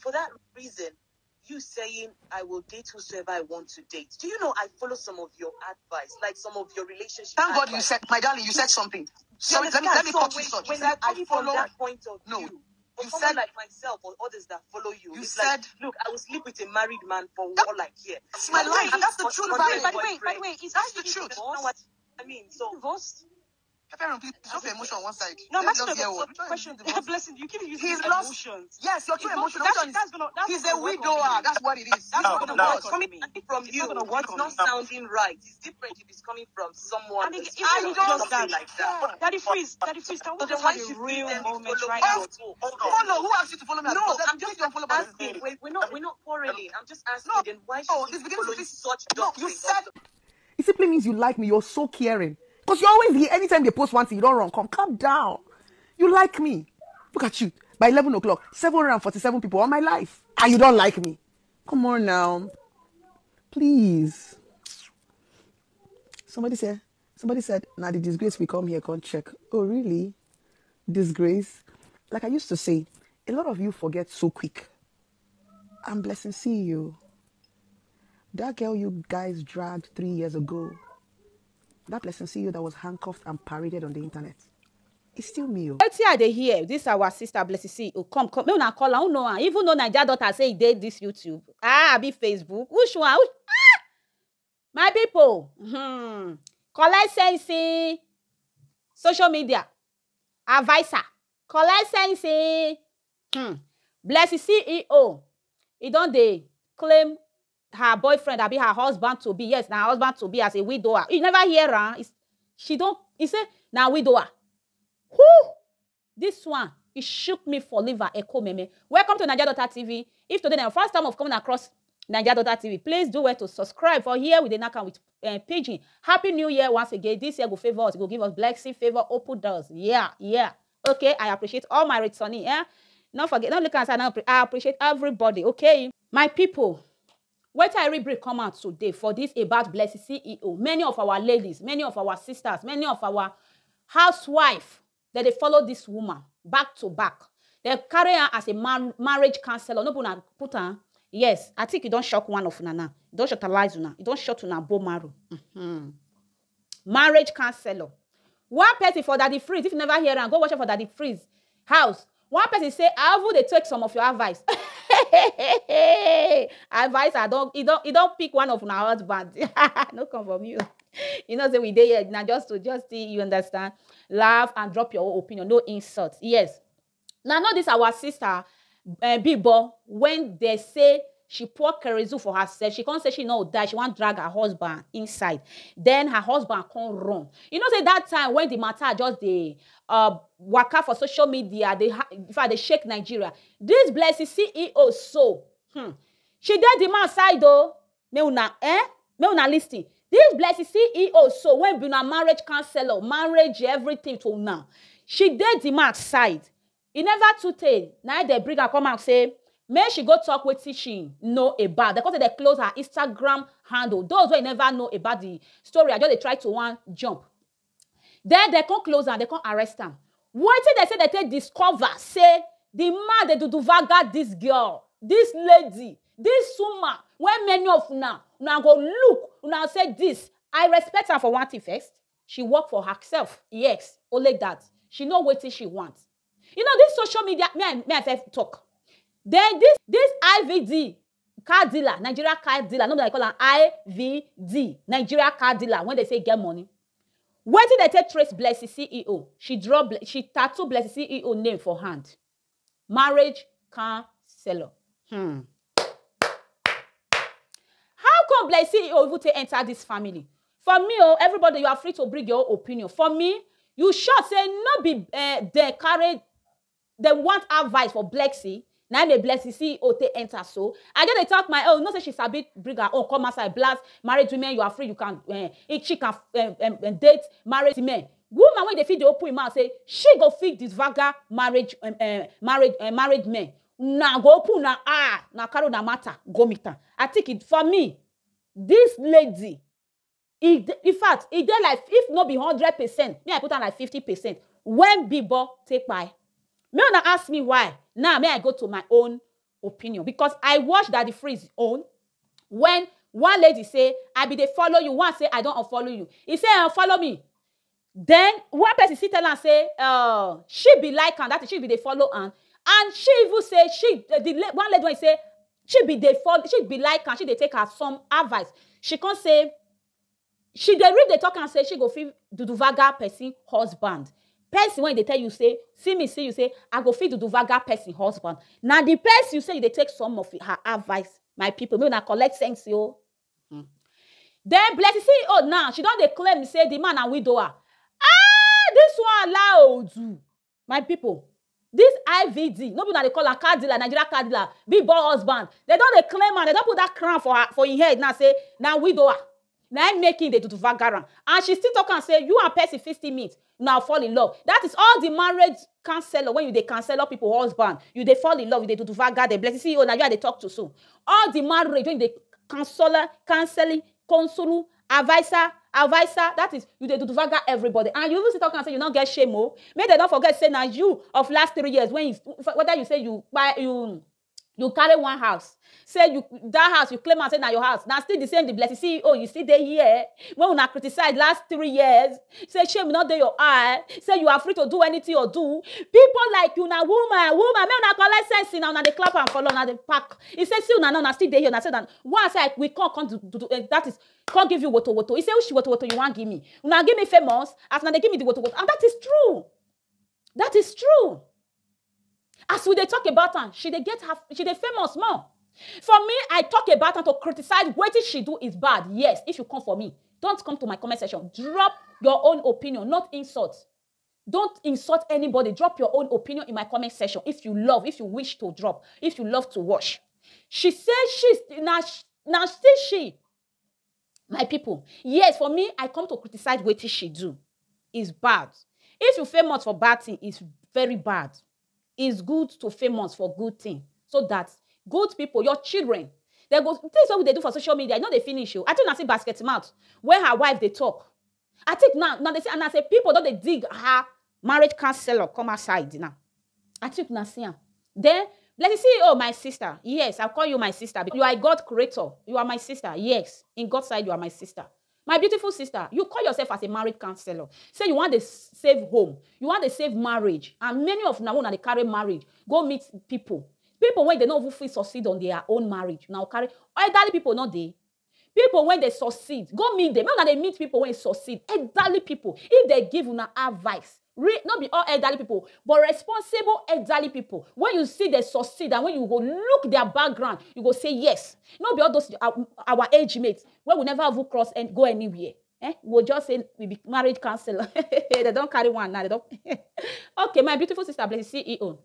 for that reason, you saying I will date whosoever I want to date. Do you know I follow some of your advice, like some of your relationship Thank advice. God you said, my darling, you said something. Sorry, let me cut you short. When You said I follow that point of no. view. You someone said like myself or others that follow you. You it's said, like, look, I will sleep with a married man for all I care. That's my life, and that's the truth about it. By the way, is that's the truth. I mean, so divorced? Please drop your emotion on one side. No, let's that's just hear what. question. Blessing, you keep using He's emotions. Yes, you're too emotional. He's a widower. widower. That's what it is. That's not going to work coming from you. It's not sounding right. It's different if it's coming from someone. And it's something like that. Daddy Freeze, can we just have a real moment right now? Follow. Who asked you to follow me? No, I'm just follow asking. We're not quarreling. I'm just asking. Then why should you follow such doctrine? You said it simply means you like me. You're so caring. Because you're always here. Anytime they post one thing, you don't run. Calm down. You like me. Look at you. By 11 o'clock, 747 people on my life. And you don't like me. Come on now. Please. Somebody said, now the disgrace we come here, can't check. Oh, really? Disgrace? Like I used to say, a lot of you forget so quick. I'm blessing see you. That girl you guys dragged 3 years ago, that blessing see you that was handcuffed and paraded on the internet, it's still me. Let's see how they hear. This our sister blessing see you. Come. Me una call her. No, even though Naija Daughter say he did this YouTube. Be Facebook. Which one? My people. Collect sense. Social media. Advisor. Collect sense. Blessing CEO. He don't they claim her boyfriend, that be her husband to be. Yes, now husband to be as a widower. You never hear her. She don't. He say now widower. Who? This one, it shook me for liver. Echo meme. Welcome to Naija Daughter TV. If today the first time of coming across Naija Daughter TV, please do well to subscribe. For here with the Naka with Pidgin. Happy New Year once again. This year go favor us. Go give us blessing, favor, open doors. Yeah. Okay, I appreciate all my returning. Yeah. Don't forget. Don't look at us. I appreciate everybody. Okay, my people. Wait till I read come out today for this about Blessing CEO. Many of our ladies, many of our sisters, many of our housewives, that they follow this woman back to back. They carry her as a marriage counselor. No put her. Yes, I think you don't shock one of Nana. You don't shutalize una. You don't shut una bomaru. Marriage counselor. One person for Daddy Freeze. If you never hear her, go watch it for Daddy Freeze house. One person say, how would they take some of your advice? Advice, you don't pick one of our husbands. No come from you. You know, say we did here now just see you understand. Laugh and drop your own opinion. No insults. Yes. Now, know this our sister, Bibo, when they say she pour kerosene for herself, she can't say she no die. She want drag her husband inside. Then her husband can't run. You know, say that time when the matter just the waka for social media, they shake Nigeria. This Blessing CEO she did the man side though. Me una listen. This Blessing CEO so when be a marriage counselor, marriage everything to now. She did the man side. He never too tell. Now they bring her come and say, may she go talk with she know about. Because they close her Instagram handle. Those who never know about the story, I just they try to one jump. Then they can't close her, they can't arrest them. What they say they discover, say the man they do vaga this girl, this lady, this woman, when many of now go look, now say this. I respect her for one thing first. She work for herself. Yes, only that. She know what she wants. You know, this social media, may I talk. Then this IVD car dealer, Nigeria car dealer, no, they call her IVD, Nigeria car dealer, when they say get money. When did they take trace Blessing CEO? She tattoo Blessing CEO name for hand. Marriage counselor. How come Blessing CEO even to enter this family? For me, everybody, you are free to bring your opinion. For me, you should say not be they want advice for Blessing. Now the Blessing CEO to enter so. I just talk my no say she's a bit bring her own come outside blast married women. You are free. You can she can date married men. Woman when they feed the open mouth say she go feed this vaga marriage married men. Now go open na carry na matter go meet her. I think it for me. This lady, in fact, it dey like if not be 100%, me I put on like 50%. When Bibo take by, me wanna ask me why. Now may I go to my own opinion because I watched that the freeze own when one lady say I be they follow you, one say I don't unfollow you. He say unfollow me. Then one person sit tell and say she be like and that is she be they follow and she even say she one lady when say she be they follow, she be like and she they take her some advice. She can't say she they read the talk and say she go feel Duduvaga person husband. Person when they tell you say see me see you say I go feel Duduvaga person husband. Now the person you say they take some of her advice. My people, me not collect sense yo. Then bless see oh now she don't they claim say the man and widower. This one allowed. My people, this IVD, nobody they call a car dealer, Nigeria car dealer, big boy husband. They don't they claim and they don't put that crown for his head now say now widower. Now I'm making the to vagaran. And she still talk and say you and Percy 50 minutes now fall in love. That is all the marriage counselor when you they cancel people husband. You they fall in love, you they do vagar, they bless you. Oh, now you they talk to so. All the marriage when they counseling, console, advisor, that is you they do vagar everybody. And you even sit talk and say you don't get shame. Oh, may they don't forget say now you of last 3 years when you whether you say you buy you carry one house. Say you that house you claim and say now your house. Now still the same the blessing. See, oh, you see they here. When we not criticize last 3 years, say shame not there your eye. Say you are free to do anything or do. People like you now woman, me not collect sense now they clap and follow now the pack. He says see now still they here. And I said that once I we can't do that is can't give you woto. He say she woto you want give me. Now give me famous. After they give me the woto. And that is true. That is true. As we they talk about her, she they famous more. For me, I talk about her to criticize what she do is bad. Yes, if you come for me, don't come to my comment section. Drop your own opinion, not insult. Don't insult anybody. Drop your own opinion in my comment section. If you wish to drop, if you love to watch. She says she's now still she. My people, yes, for me, I come to criticize what she do. It's bad. If you famous for bad thing, it's very bad. It's good to famous for good thing. So that good people, your children, they go, this is what they do for social media. I know they finish you. I think I see basket mouth where her wife they talk. I think now they say, and I say people don't they dig her marriage counselor come outside now. I think now see her. Then let me see, oh my sister. Yes, I'll call you my sister because you are a God creator. You are my sister. Yes, in God's side, you are my sister. My beautiful sister, you call yourself as a marriage counselor. Say you want to save home. You want to save marriage. And many of now they carry marriage. Go meet people. People when they don't even succeed on their own marriage. Now carry elderly people not they. People when they succeed. Go meet them. Not they meet people when they succeed. Elderly people. If they give you advice. Not be all elderly people, but responsible elderly people. When you see they succeed and when you go look their background, you go say yes. Not be all those our age mates when we never have cross and go anywhere. We'll just say we be marriage counselor. They don't carry one now. They don't. Okay, my beautiful sister, bless CEO.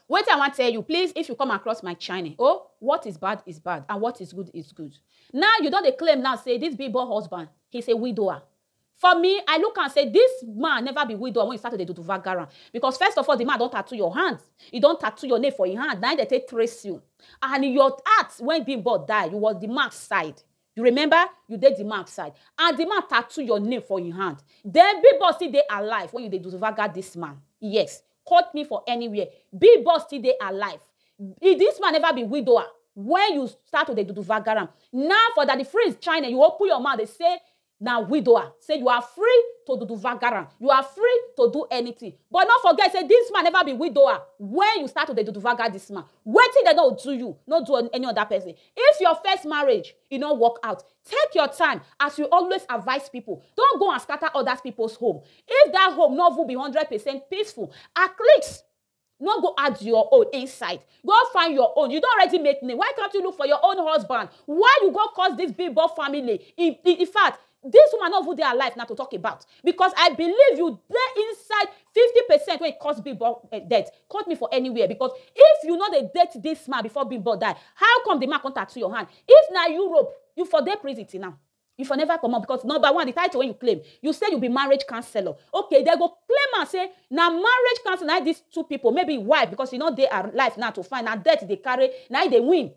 Wait, I want to tell you, please, if you come across my channel, oh, what is bad, and what is good, is good. Now, you don't claim now, say, this big boy husband, he's a widower. For me, I look and say, this man never be widower when you start to do vagaran. Because first of all, the man don't tattoo your hands. You don't tattoo your name for your hand. Now they take trace you. And in your heart, when big boy died, you was the man's side. You remember? You did the man's side. And the man tattoo your name for your hand. Then big boy still they alive when you do vagar this man. Yes. Caught me for anywhere. Big boss still they alive. If this man never be widower, when you start to do vagaram. Now for that the freeze China, you open your mouth, they say, now widower. Say you are free to do vagaram. You are free to do anything. But not forget, say this man never be widower. When you start to do vagar this man, wait till they don't do you, not do any other person. If your first marriage, you don't work out, take your time, as we always advise people. Don't go and scatter other people's home. If that home not will be 100% peaceful, at least not go add your own inside. Go find your own. You don't already make name. Why can't you look for your own husband? Why you go cause this big boy family? In fact, this woman not who they are alive now to talk about. Because I believe you there inside 50% when it costs big boy death. Cut me for anywhere. Because if you know they date this man before big boy die, how come the man can't tattoo your hand? If now Europe, you for their prison now. You for never come up because number one, the title when you claim, you say you be marriage counselor. Okay, they go claim and say, now marriage counselor, now these two people, maybe wife, because you know they are alive now to find, now death they carry, now they win.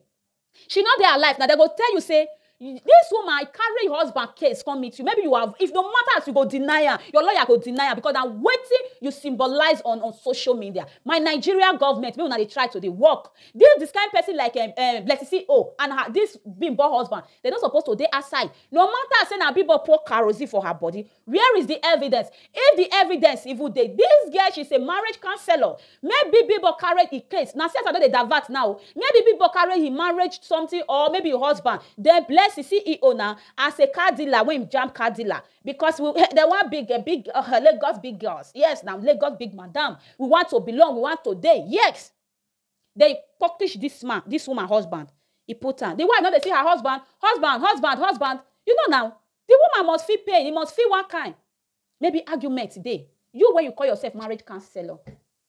She know they are alive. Now they go tell you, say, This woman carry your husband case come meet you. Maybe you have, if no matter as you go deny her, your lawyer go deny her because I'm waiting you symbolize on social media. My Nigerian government, maybe when they try to work. This kind of person like let's see, and her, this bimbo husband, they're not supposed to date aside. No matter say na bimbo pour kerosene for her body. Where is the evidence? If the evidence even dey, this girl, she's a marriage counselor. Maybe bimbo carried a case. Now since I know they divert now, maybe bimbo carried his marriage something, or maybe your husband. Then bless the CEO now as a car dealer when jam car dealer because they want big Lagos big girls. Yes, now Lagos big madam. We want to belong. We want to date. Yes, they publish this woman husband. He put her. The wife now they see her husband. You know now the woman must feel pain. He must feel one kind. Maybe argument today. You when you call yourself marriage counselor.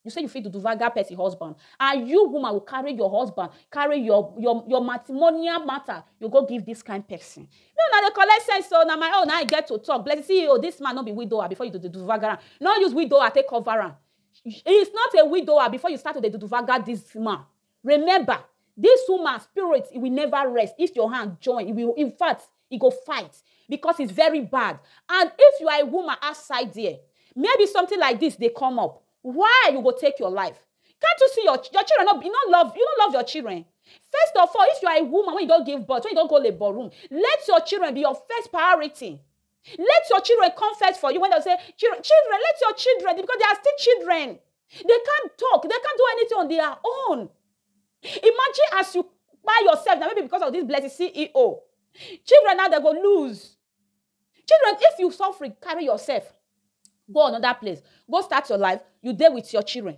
You say you fit do vulgar person husband, and you woman will carry your husband, carry your matrimonial matter. You go give this kind person. No, now they collect sense. So now my own, now I get to talk. Bless you. Oh, this man not be widower before you do the vulgar. No use widower take cover am. He's not a widower before you start to do vulgar this man. Remember, this woman spirit it will never rest. If your hand join, it will. In fact, it go fight because it's very bad. And if you are a woman outside there, maybe something like this they come up. Why you go take your life? Can't you see your children? You don't love your children. First of all, if you are a woman, when you don't give birth, when you don't go labor room, let your children be your first priority. Let your children come first for you. When they say children, let your children, because they are still children. They can't talk. They can't do anything on their own. Imagine as you buy yourself now, maybe because of this blessed CEO. Children now they go lose. Children, if you suffer, carry yourself. Go another place. Go start your life. You there with your children.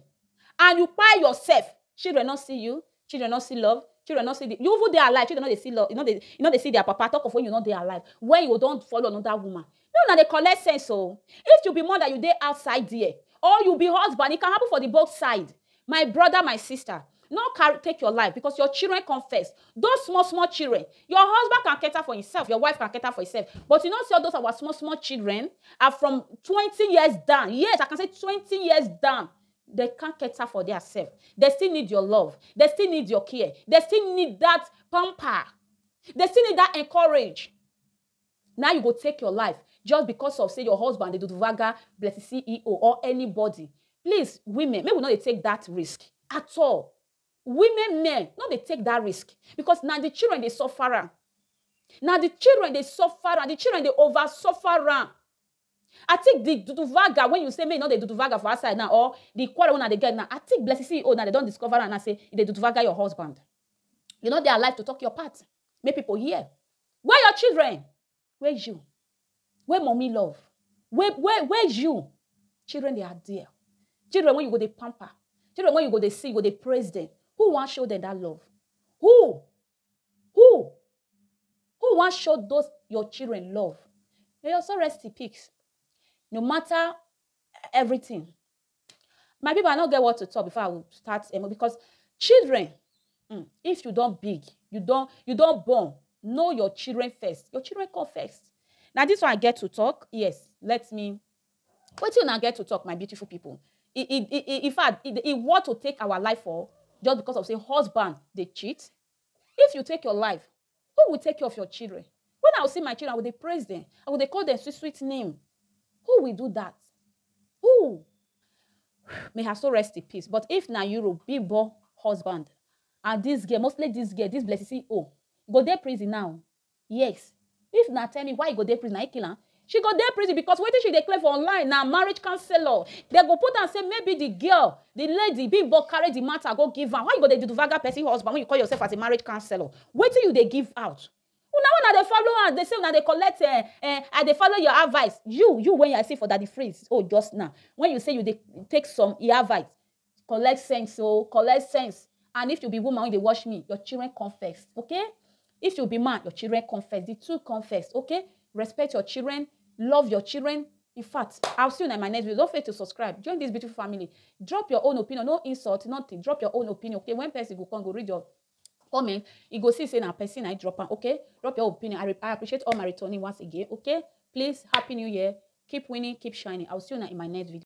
And you buy yourself. Children not see you. Children not see love. Children not see the, you they are alive. Children not they see love. They see their papa. Talk of when you know they are alive. When you don't follow another woman. You know they collect sense. So if you be more that you there outside there, or you be husband, it can happen for the both side. My brother, my sister. Not take your life because your children confess. Those small children, your husband can cater for himself, your wife can cater for herself. But you know, see all those our small children are from 20 years down. Yes, I can say 20 years down. They can't cater for themselves. They still need your love. They still need your care. They still need that pamper. They still need that encourage. Now you go take your life just because of, say, your husband, they do vaga, bless the CEO, or anybody. Please, women, maybe not take that risk at all. Women, men, no, they take that risk because now the children they suffer. Now the children they suffer and the children they over suffer. I think the duduvaga when you say me no they duduvaga for outside now or the quarrel when they get now. I think bless you now they don't discover and I say they duduvaga your husband. You know they are alive to talk your part. Make people hear. Where your children? Where's you? Where mommy love? Where's you? Children they are there. Children when you go they pamper. Children when you go they see, you go they praise them. Who want show them that love? Who want show those your children love? They also rest in peace. No matter everything. My people, I don't get what to talk before I will start because children, if you don't big, you don't born, know your children first. Your children come first. Now this one I get to talk. Yes, let me. What you now get to talk, my beautiful people? In fact, it want to take our life for. Just because of say husband they cheat. If you take your life, who will take care of your children? When I will see my children, I will they praise them. I will they call them sweet name. Who will do that? Who? May her soul rest in peace. But if now you big boy husband and this girl, mostly this girl, this blessed CEO, go there prison now. Yes. If not tell me why you go there prison, I kill her. She go there prison because what she declare for online now marriage counselor. They go put and say maybe the girl, the lady, big boy carry the matter, go give her. Why you go they do vaga person husband when you call yourself as a marriage counselor? Wait till you they give out. Now they follow her, they say now they collect and they follow your advice. You when you see for that the phrase, just now. When you say you they take some advice, collect sense, collect sense. And if you be woman when they watch me, your children confess, okay? If you be man, your children confess. The two confess, okay? Respect your children, love your children. In fact, I'll see you in my next video. Don't forget to subscribe. Join this beautiful family. Drop your own opinion. No insult, nothing. Drop your own opinion. Okay, when person go come, go read your comment. You go see say na person I drop. Okay, drop your opinion. I appreciate all my returning once again. Okay, please, happy new year. Keep winning, keep shining. I'll see you in my next video.